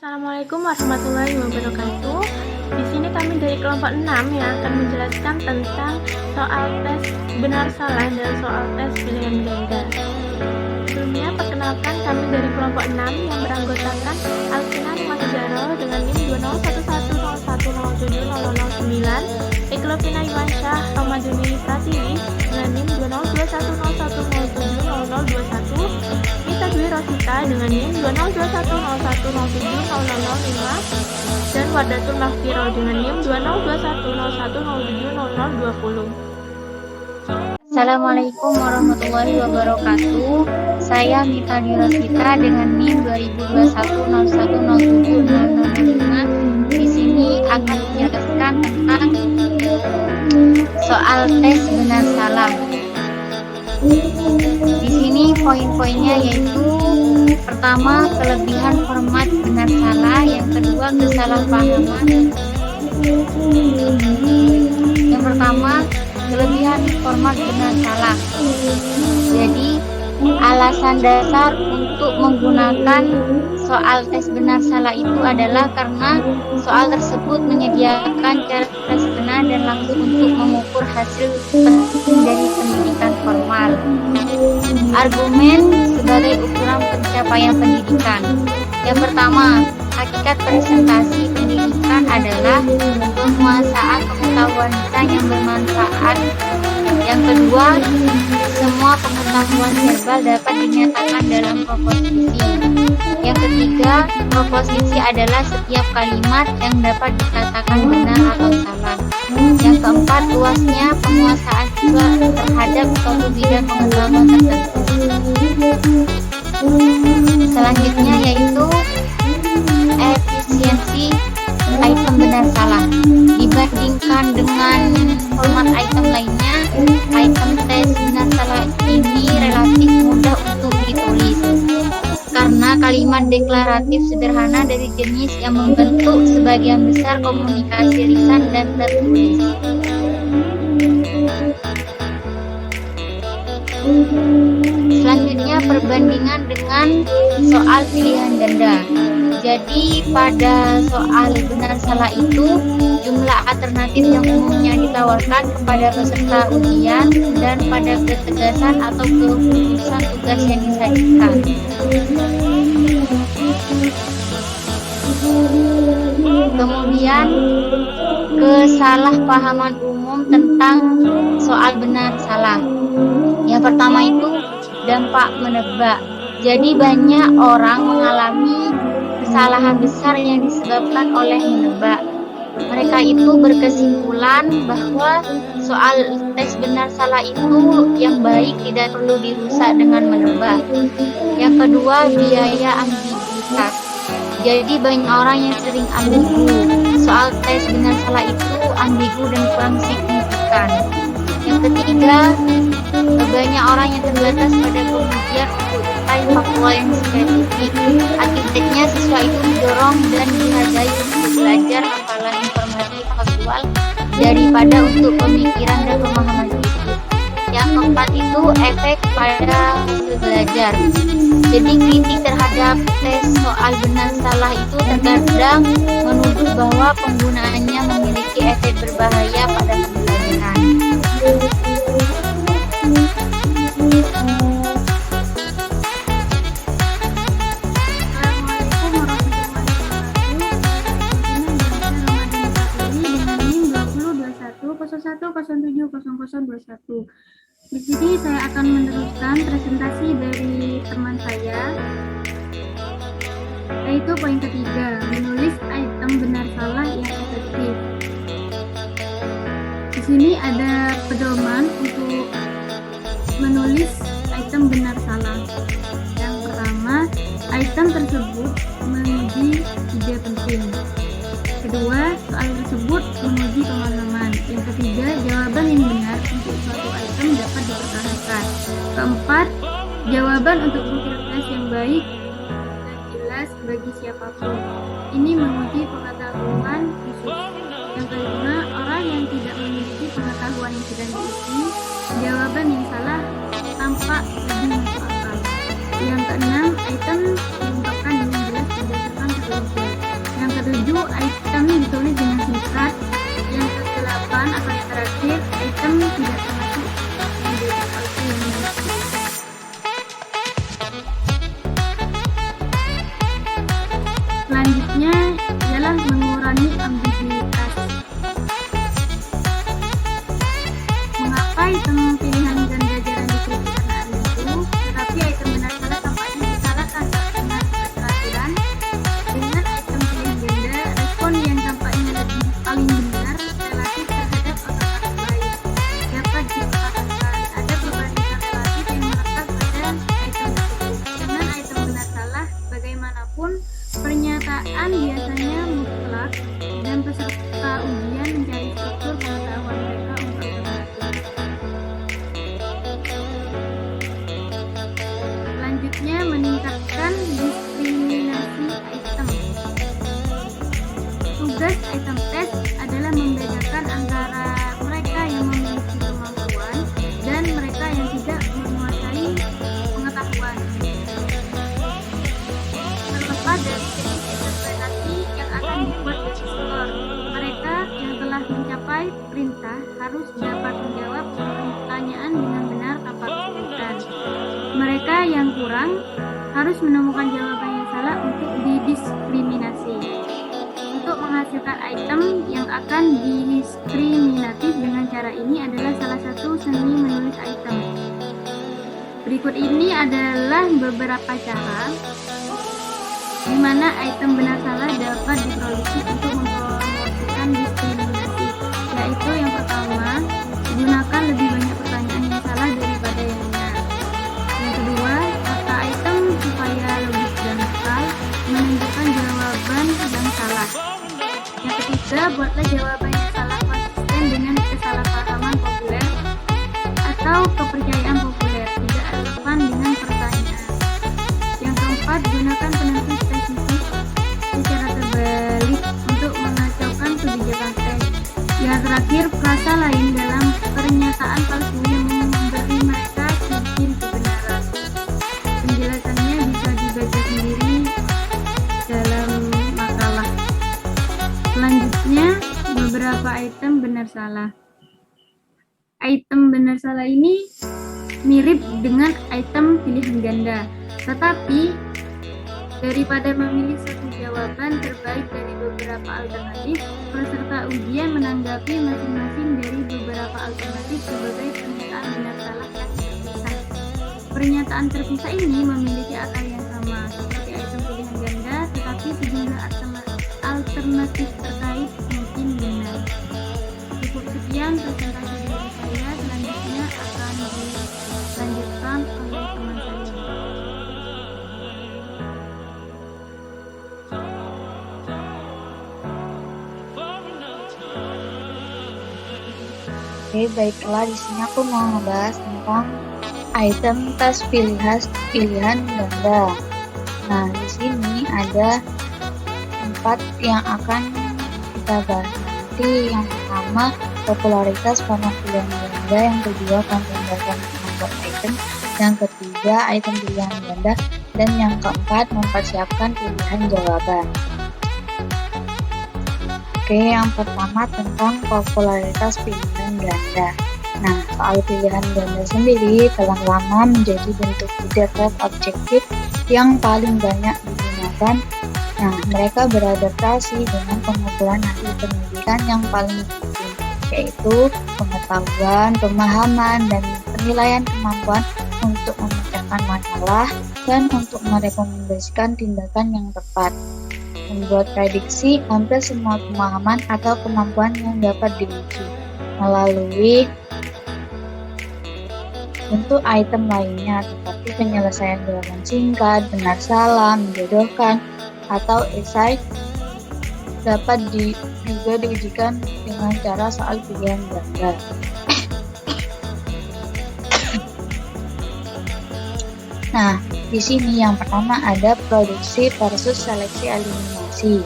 Assalamualaikum warahmatullahi wabarakatuh. Di sini kami dari kelompok 6 yang akan menjelaskan tentang soal tes benar salah dan soal tes pilihan ganda. Sebelumnya perkenalkan kami dari kelompok 6 yang beranggotakan Alvina Nimasujaro dengan NIM 20110107009, Eklovina Iwansyah Romaduni Pratiwi dengan NIM 20101070021, Mita Dwi Rosita dengan NIM 20210107005, dan Wardatul Mahfiro dengan NIM 20210107020. Assalamualaikum warahmatullahi wabarakatuh. Saya Mita Dwi Rosita dengan NIM 202101070005. Di sini akan menjelaskan tentang soal tes benar salah. Di sini poin-poinnya yaitu pertama, kelebihan format benar salah, yang kedua, kesalahpahaman. Yang pertama, kelebihan format benar salah. Jadi alasan dasar untuk menggunakan soal tes benar salah itu adalah karena soal tersebut menyediakan cara sederhana dan langsung untuk mengukur hasil penting dari pendidikan formal. Argumen sebagai ukuran pencapaian pendidikan. Yang pertama, hakikat presentasi pendidikan adalah penguasaan pengetahuan lisan yang bermanfaat. Yang kedua, semua pengetahuan verbal dapat dinyatakan dalam proposisi. Yang ketiga, proposisi adalah setiap kalimat yang dapat dikatakan benar atau salah. Yang keempat, luasnya penguasaan siswa terhadap suatu bidang pengetahuan tertentu. Selanjutnya yaitu efisiensi item benar salah. Dibandingkan dengan format item lainnya, item tes benar salah ini relatif mudah untuk ditulis karena kalimat deklaratif sederhana dari jenis yang membentuk sebagian besar komunikasi lisan dan tertulis. Selanjutnya perbandingan dengan soal pilihan ganda. Jadi pada soal benar salah itu jumlah alternatif yang umumnya ditawarkan kepada peserta ujian dan pada ketegasan atau kekhususan tugas yang disajikan. Kemudian kesalahpahaman umum tentang soal benar salah. Yang pertama itu dampak menebak. Jadi banyak orang mengalami kesalahan besar yang disebabkan oleh menebak. Mereka itu berkesimpulan bahwa soal tes benar salah itu yang baik tidak perlu dirusak dengan menebak. Yang kedua, biaya ambiguitas. Jadi banyak orang yang sering ambigu. Soal tes benar salah itu ambigu dan kurang signifikan. Yang ketiga, banyak orang yang terbatas pada pengujian untuk detail faktual yang spesifik. Akibatnya siswa itu didorong dan dihargai untuk belajar hafalan informasi faktual daripada untuk pemikiran dan pemahaman kritis. Yang keempat itu efek pada hasil belajar. Jadi kritik terhadap tes soal benar salah itu terkadang menuduh bahwa penggunaannya memiliki efek berbahaya pada pembelajaran. Di sini saya akan meneruskan presentasi dari teman saya, yaitu poin ketiga, menulis item benar salah yang efektif. Di sini ada pedoman untuk menulis item benar salah. Yang pertama, item tersebut menguji ide penting. Kedua, soal tersebut menguji pemahaman. Yang ketiga, jawaban yang benar untuk suatu item dapat dipertahankan. Keempat, jawaban untuk bukti tes yang baik dan jelas bagi siapapun. Ini menguji pengetahuan khusus. Yang kelima, orang yang tidak memiliki pengetahuan yang sedang diuji, jawaban yang salah tampak lebih masuk akal. Yang keenam, item diungkapkan dengan jelas berdasarkan penelitian. ke-7 item ditulis dengan singkat. Yang ke-8 atau yang terakhir item tidak termasuk menjadi palsu yang dimiliki. Selanjutnya ialah mengurangi ambiguitas. Mengapa item pilihan ganda jarang dikritik karena itu, tetapi item benar salah tampaknya disalahkan karena keteraturan? Dengan item pilihan ganda, respon yang tampaknya lebih paling benar relatif terhadap otak lain dapat dikatakan. Ada perbandingan relatif yang melekat pada item tersebut. Dengan item benar salah, bagaimanapun pernyataan biasanya mutlak dan peserta ujian mencari struktur pengetahuan mereka untuk alternatif. Selanjutnya, meningkatkan diskriminasi item. Tugas item tes adalah membedakan antara mereka yang memiliki kemampuan dan mereka yang tidak menguasai pengetahuan. Terlepas dari teknik interpretasi yang akan dibuat dari skor, mereka yang telah mencapai perintah harus dapat menjawab pertanyaan dengan benar tanpa kesulitan. Mereka yang kurang harus menemukan jawaban yang salah untuk didiskriminasi. Untuk menghasilkan item yang akan didiskriminatif dengan cara ini adalah salah satu seni menulis item. Berikut ini adalah beberapa cara di mana item benar salah dapat diproduksi untuk mempromosikan diskriminasi, yaitu yang pertama, gunakan lebih banyak pertanyaan yang salah daripada yang benar. Yang kedua, tata item supaya logis dan akal, menunjukkan jawaban yang salah. Yang ketiga, buatlah jawaban yang salah konsisten dengan kesalahpahaman populer atau kepercayaan populer, tidak relevan dengan pertanyaan. Yang keempat, gunakan penentu spesifik secara terbalik untuk mengacaukan kebijakan tes. Yang terakhir, frasa lain dalam pernyataan palsu yang memberi mereka cincin kebenaran. Penjelasannya bisa dibaca sendiri dalam makalah. Selanjutnya, beberapa item benar salah. Item benar salah ini mirip dengan item pilihan ganda, tetapi daripada memilih satu jawaban terbaik dari beberapa alternatif, peserta ujian menanggapi masing-masing dari beberapa alternatif sebagai pernyataan benar salah yang terpisah. Pernyataan terpisah ini memiliki akar yang sama seperti item pilihan ganda, tetapi sejumlah alternatif terkait mungkin benar. Cukup sekian presentasi dari saya, selanjutnya akan dilanjutkan oleh teman saya. Oke, baiklah, di sini aku mau ngebahas tentang item tes pilihan ganda. Nah, di sini ada 4 yang akan kita bahas nanti. Yang pertama, popularitas format pilihan ganda. Yang kedua, konten dasar membuat item. Yang ketiga, item pilihan ganda. Dan yang keempat, mempersiapkan pilihan jawaban. Oke, yang pertama tentang popularitas pilihan ganda. Nah, soal pilihan ganda sendiri telah lama menjadi bentuk ide tes objektif yang paling banyak digunakan. Nah, mereka beradaptasi dengan pengumpulan hasil pendidikan yang paling penting, yaitu pengetahuan, pemahaman, dan penilaian kemampuan untuk memecahkan masalah dan untuk merekomendasikan tindakan yang tepat. Membuat prediksi hampir semua pemahaman atau kemampuan yang dapat diuji melalui bentuk item lainnya seperti penyelesaian jawaban singkat, benar salah, menjodohkan, atau esai dapat juga diujikan dengan cara soal pilihan ganda. Nah, di sini yang pertama ada produksi versus seleksi eliminasi.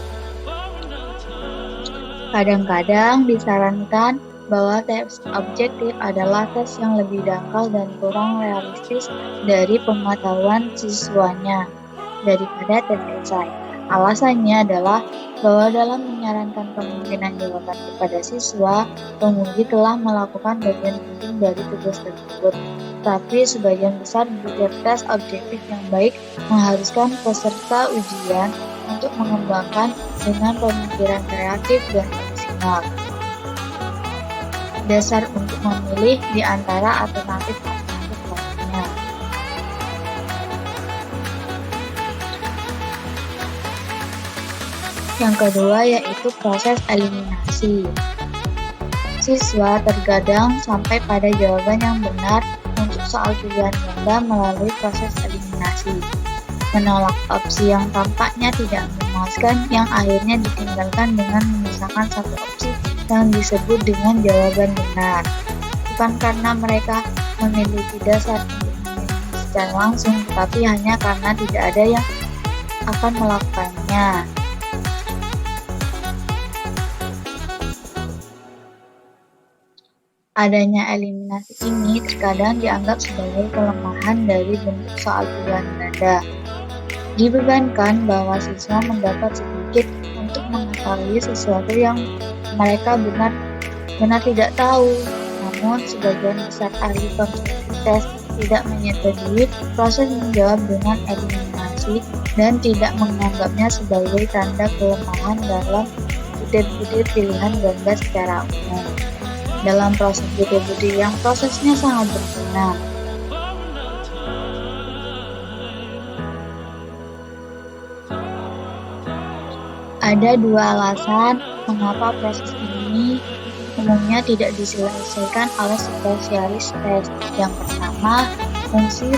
Kadang-kadang disarankan bahwa tes objektif adalah tes yang lebih dangkal dan kurang realistis dari pengetahuan siswanya daripada tes esai. Alasannya adalah bahwa dalam menyarankan kemungkinan jawaban kepada siswa, penguji telah melakukan bagian penting dari tugas tersebut. Tapi sebagian besar juga tes objektif yang baik mengharuskan peserta ujian untuk mengembangkan dengan pemikiran kreatif dan orisinal. Dasar untuk memilih di antara alternatif-alternatif lainnya. Yang kedua yaitu proses eliminasi. Siswa terkadang sampai pada jawaban yang benar untuk soal pilihan ganda melalui proses eliminasi. Menolak opsi yang tampaknya tidak memuaskan yang akhirnya ditinggalkan dengan menyisakan satu opsi yang disebut dengan jawaban benar. Bukan karena mereka memiliki dasar untuk memilih secara langsung, tetapi hanya karena tidak ada yang akan melakukannya. Adanya eliminasi ini terkadang dianggap sebagai kelemahan dari bentuk soal pilihan ganda. Dibebankan bahwa siswa mendapat sedikit untuk mengetahui sesuatu yang mereka benar tidak tahu. Namun, sebagian besar ahli konstruksi tes tidak menyetujui proses menjawab dengan eliminasi dan tidak menganggapnya sebagai tanda kelemahan dalam butir-butir pilihan ganda secara umum. Dalam proses butir-butir yang prosesnya sangat berguna. Ada dua alasan mengapa proses ini umumnya tidak diselesaikan oleh spesialis tes. Yang pertama, fungsi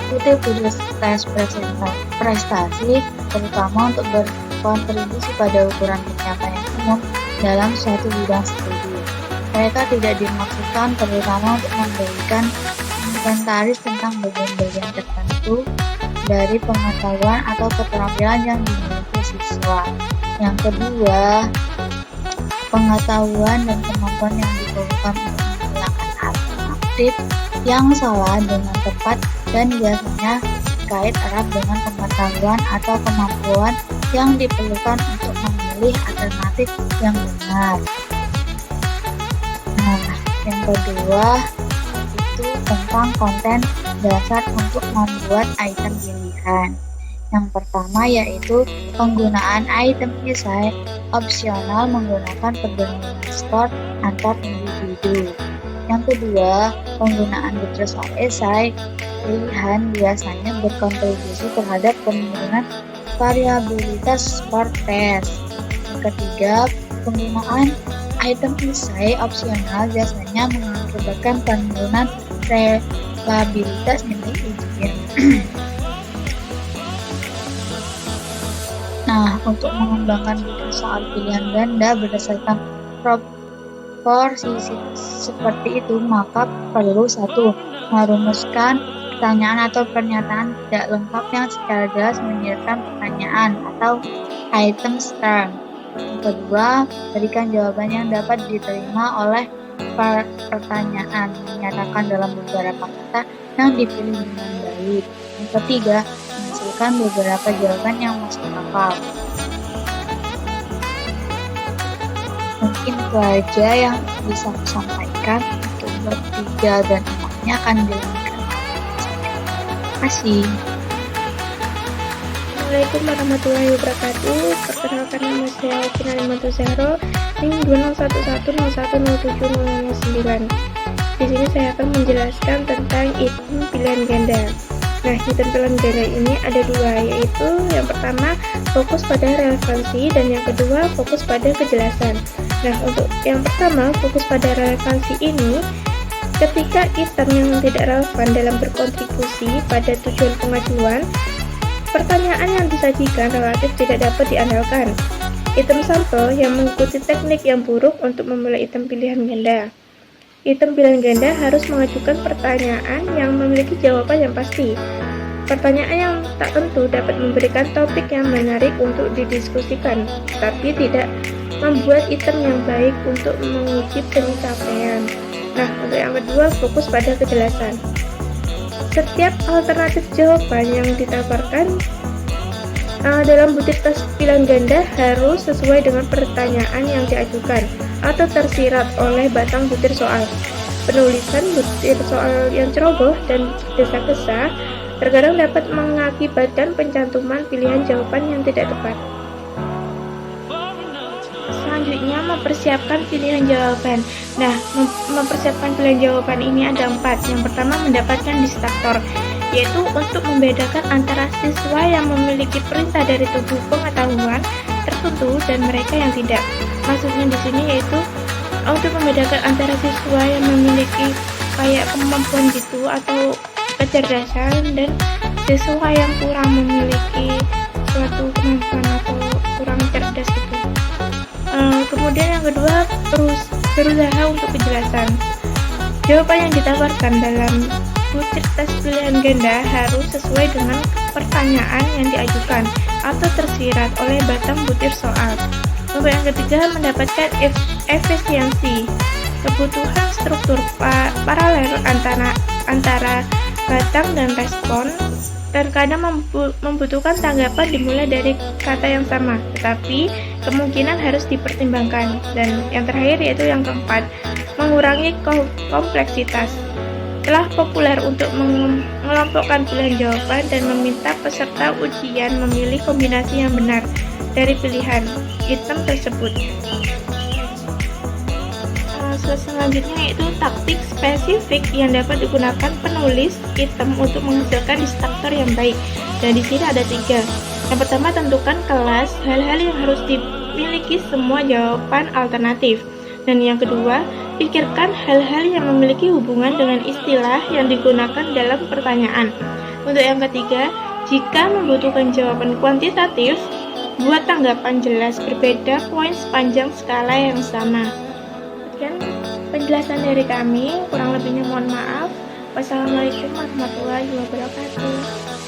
butir-butir tes prestasi terutama untuk berkontribusi pada ukuran pencapaian umum dalam suatu bidang studi. Mereka tidak dimaksudkan terutama untuk memberikan inventaris tentang bagian-bagian tertentu dari pengetahuan atau keterampilan yang dimiliki siswa. Yang kedua, pengetahuan dan kemampuan yang diperlukan untuk menghilangkan alternatif yang salah dengan tepat dan biasanya terkait erat dengan pengetahuan atau kemampuan yang diperlukan untuk memilih alternatif yang benar. Nah, yang kedua itu tentang konten dasar untuk membuat item pilihan. Yang pertama yaitu penggunaan item esai opsional menggunakan perbandingan skor antar individu. Yang kedua, penggunaan butir soal esai pilihan biasanya berkontribusi terhadap penurunan variabilitas skor tes. Yang ketiga, penggunaan item esai opsional biasanya mengakibatkan penurunan reliabilitas nilai ujian. Nah, untuk mengembangkan butir soal pilihan ganda berdasarkan proporsi seperti itu, maka perlu 1. Merumuskan pertanyaan atau pernyataan tidak lengkap yang secara jelas menyertakan pertanyaan atau item term. Yang kedua, berikan jawaban yang dapat diterima oleh pertanyaan, menyatakan dalam beberapa kata yang dipilih dengan baik. Yang ketiga, menghasilkan beberapa jawaban yang masuk akal. Mungkin itu aja yang bisa aku sampaikan. Untuk bab 3 dan 4-nya akan dilanjutkan. Terima kasih. Assalamualaikum warahmatullahi wabarakatuh. Perkenalkan nama saya Kinalimantu Zahro, NIM 20110107009. Di sini saya akan menjelaskan tentang item pilihan ganda. Nah, item pilihan ganda ini ada dua, yaitu yang pertama fokus pada relevansi dan yang kedua fokus pada kejelasan. Nah, untuk yang pertama fokus pada relevansi ini, ketika item yang tidak relevan dalam berkontribusi pada tujuan pengajuan, pertanyaan yang disajikan relatif tidak dapat diandalkan. Item sampel yang mengikuti teknik yang buruk untuk memilih item pilihan ganda. Item pilihan ganda harus mengajukan pertanyaan yang memiliki jawaban yang pasti. Pertanyaan yang tak tentu dapat memberikan topik yang menarik untuk didiskusikan, tapi tidak membuat item yang baik untuk menguji pencapaian. Nah, untuk yang kedua, fokus pada kejelasan. Setiap alternatif jawaban yang ditawarkan Dalam butir tes pilihan ganda harus sesuai dengan pertanyaan yang diajukan atau tersirat oleh batang butir soal. Penulisan butir soal yang ceroboh dan gesa-gesa terkadang dapat mengakibatkan pencantuman pilihan jawaban yang tidak tepat. Selanjutnya, mempersiapkan pilihan jawaban. Nah, mempersiapkan pilihan jawaban ini ada 4. Yang pertama, mendapatkan distraktor, yaitu untuk membedakan antara siswa yang memiliki perintah dari tubuh pengetahuan tertentu dan mereka yang tidak. Maksudnya di sini yaitu untuk membedakan antara siswa yang memiliki kayak kemampuan gitu atau kecerdasan dan siswa yang kurang memiliki suatu kemampuan atau kurang cerdas gitu. Kemudian yang kedua, berusaha untuk kejelasan. Jawaban yang ditawarkan dalam butir tes pilihan ganda harus sesuai dengan pertanyaan yang diajukan atau tersirat oleh batang butir soal. Untuk yang ketiga, mendapatkan efisiensi. Kebutuhan struktur paralel antara batang dan respon terkadang membutuhkan tanggapan dimulai dari kata yang sama, tetapi kemungkinan harus dipertimbangkan. Dan yang terakhir yaitu yang keempat, mengurangi kompleksitas. Telah populer untuk mengelompokkan pilihan jawaban dan meminta peserta ujian memilih kombinasi yang benar dari pilihan item tersebut. Selanjutnya yaitu taktik spesifik yang dapat digunakan penulis item untuk menghasilkan distraktor yang baik. Dan di sini ada 3. Yang pertama, tentukan kelas hal-hal yang harus dimiliki semua jawaban alternatif. Dan yang kedua, pikirkan hal-hal yang memiliki hubungan dengan istilah yang digunakan dalam pertanyaan. Untuk yang ketiga, jika membutuhkan jawaban kuantitatif, buat tanggapan jelas berbeda poin sepanjang skala yang sama. Sekian penjelasan dari kami, kurang lebihnya mohon maaf. Wassalamualaikum warahmatullahi wabarakatuh.